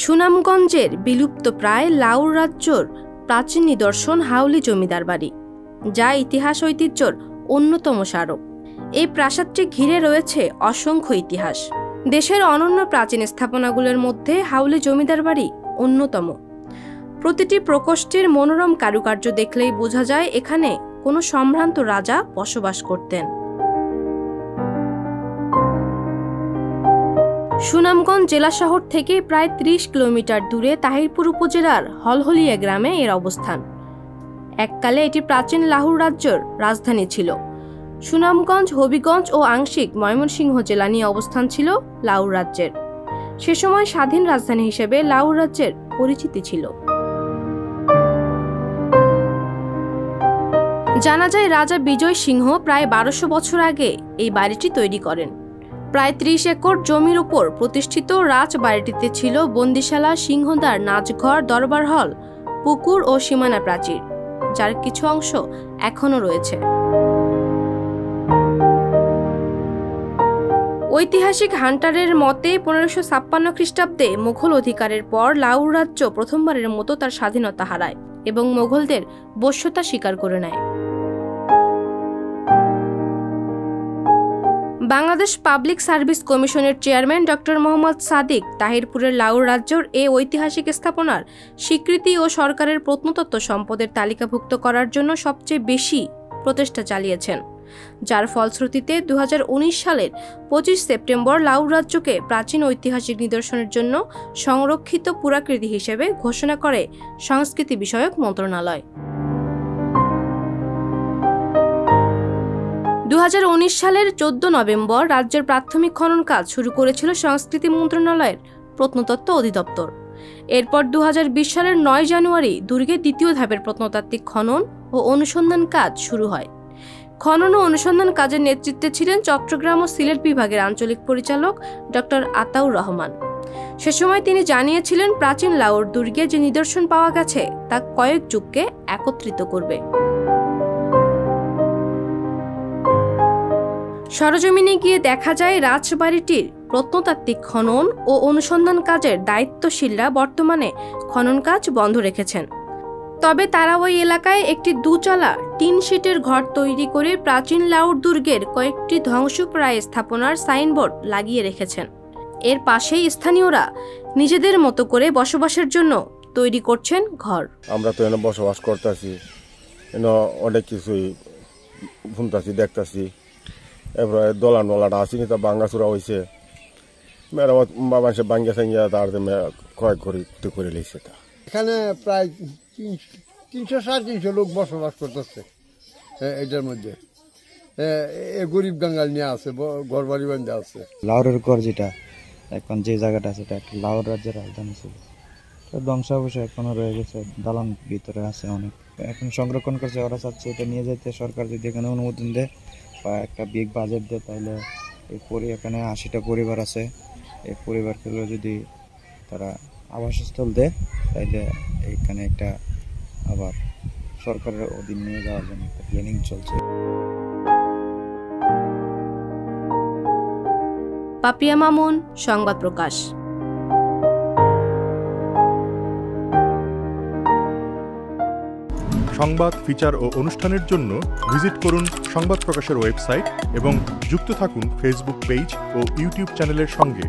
সুনামগঞ্জের বিলুপ্তপ্রায় লাউর রাজ্যর প্রাচীন নিদর্শন হাউলি জমিদার বাড়ি, যা ইতিহাস ঐতিহ্যর অন্যতম স্মারক। এই প্রাসাদটি ঘিরে রয়েছে অসংখ্য ইতিহাস। দেশের অনন্য প্রাচীন স্থাপনাগুলোর মধ্যে হাউলি জমিদার বাড়ি অন্যতম। প্রতিটি প্রকোষ্ঠের মনোরম কারুকার্য দেখলেই বোঝা যায় এখানে কোনো সম্ভ্রান্ত রাজা বসবাস করতেন। সুনামগঞ্জ জেলা শহর থেকে প্রায় ৩০ কিলোমিটার দূরে তাহিরপুর উপজেলার হলহলিয়া গ্রামে এর অবস্থান। এককালে এটি প্রাচীন লাহুর রাজ্যের রাজধানী ছিল। সুনামগঞ্জ, হবিগঞ্জ ও আংশিক ময়মনসিংহ জেলা নিয়ে অবস্থান ছিল লাউর রাজ্যের। সে সময় স্বাধীন রাজধানী হিসেবে লাউর রাজ্যের পরিচিতি ছিল। জানা যায় রাজা বিজয় সিংহ প্রায় ১২০০ বছর আগে এই বাড়িটি তৈরি করেন। প্রায় ৩০ একর জমির উপর প্রতিষ্ঠিত রাজবাড়িটিতে ছিল বন্দিশালা, সিংহদ্বার, নাচঘর, দরবার হল, পুকুর ও সীমানা প্রাচীর, যার কিছু অংশ এখনো রয়েছে। ঐতিহাসিক হান্টারের মতে ১৫৫৬ খ্রিস্টাব্দে মুঘল অধিকারের পর লাউর রাজ্য প্রথমবারের মতো তার স্বাধীনতা হারায় এবং মুঘলদের বশ্যতা স্বীকার করে নেয়। বাংলাদেশ পাবলিক সার্ভিস কমিশনের চেয়ারম্যান ডক্টর মোহাম্মদ সাদিক তাহিরপুরের লাউর রাজ্যের এই ঐতিহাসিক স্থাপনার স্বীকৃতি ও সরকারের প্রত্নতত্ত্ব সম্পদের তালিকাভুক্ত করার জন্য সবচেয়ে বেশি প্রচেষ্টা চালিয়েছেন, যার ফলশ্রুতিতে ২০১৯ সালের ২৫ সেপ্টেম্বর লাউর রাজ্যকে প্রাচীন ঐতিহাসিক নিদর্শনের জন্য সংরক্ষিত পুরাকৃতি হিসেবে ঘোষণা করে সংস্কৃতি বিষয়ক মন্ত্রণালয়। ২০১৯ সালের ১৪ নভেম্বর রাজ্যের প্রাথমিক খনন কাজ শুরু করেছিল সংস্কৃতি মন্ত্রণালয়ের প্রত্নতত্ত্ব অধিদপ্তর। এরপর ২০২০ সালের ৯ জানুয়ারি দুর্গের দ্বিতীয় ধাপের প্রত্নতাত্ত্বিক খনন ও অনুসন্ধান কাজ শুরু হয়। খনন ও অনুসন্ধান কাজের নেতৃত্বে ছিলেন চট্টগ্রাম ও সিলেট বিভাগের আঞ্চলিক পরিচালক ডক্টর আতাউর রহমান। সে সময় তিনি জানিয়েছিলেন, প্রাচীন লাউর দুর্গে যে নিদর্শন পাওয়া গেছে তা কয়েক যুগকে একত্রিত করবে। সরজমিনে গিয়ে দেখা যায় রাজবাড়িটির প্রত্নতাত্ত্বিক খনন ও অনুসন্ধান কাজের দায়িত্বশীলরা বর্তমানে খনন কাজ বন্ধ রেখেছেন। তবে তারা ওই এলাকায় একটি দুচালা টিন শিটের ঘর তৈরি করে প্রাচীন লাউর দুর্গের কয়েকটি ধ্বংসপ্রায় স্থাপনার সাইনবোর্ড লাগিয়ে রেখেছেন। এর পাশেই স্থানীয়রা নিজেদের মতো করে বসবাসের জন্য তৈরি করছেন ঘর। আমরা তো এখানে বসবাস করতেছি, অনেক কিছুই শুনতেছি, দেখতেছি। এরপরে দোলান নোলাটা আসি নি, তা ভাঙ্গাচুরা হয়েছে, মেরামত মানুষের ভাঙ্গা সাঙ্গিয়া তার ক্রয় করে লিখছে। এখানে প্রায় ৩০০-৩৫০ লোক বসবাস করতেছে। এটার মধ্যে গরিব গাঙ্গাল নিয়ে আছে, ঘর বাড়ি বান্ধে আছে। লাউরের ঘর যেটা এখন যে জায়গাটা আছে এটা একটা লাউর রাজ্যের রাজধানী ছিল, ধ্বংসাবশেষ এখনো রয়ে গেছে, দালান ভিতরে আছে অনেক। এখন সংরক্ষণ করছে, ওরা চাচ্ছে এটা নিয়ে যেতে সরকার যদি এখানে অনুমোদন দেয় বা একটা বিগ বাজেট দেয়, তাহলে এখানে ৮০টা পরিবার আছে, এই পরিবারগুলো যদি তারা আবাসস্থল দেয় তাইলে এখানে একটা আবার সরকারের অধীন নিয়ে যাওয়ার জন্য একটা প্ল্যানিং চলছে। পাপিয়া মামুন, সংবাদ প্রকাশ। সংবাদ, ফিচার ও অনুষ্ঠানের জন্য ভিজিট করুন সংবাদ প্রকাশের ওয়েবসাইট এবং যুক্ত থাকুন ফেসবুক পেজ ও ইউটিউব চ্যানেলের সঙ্গে।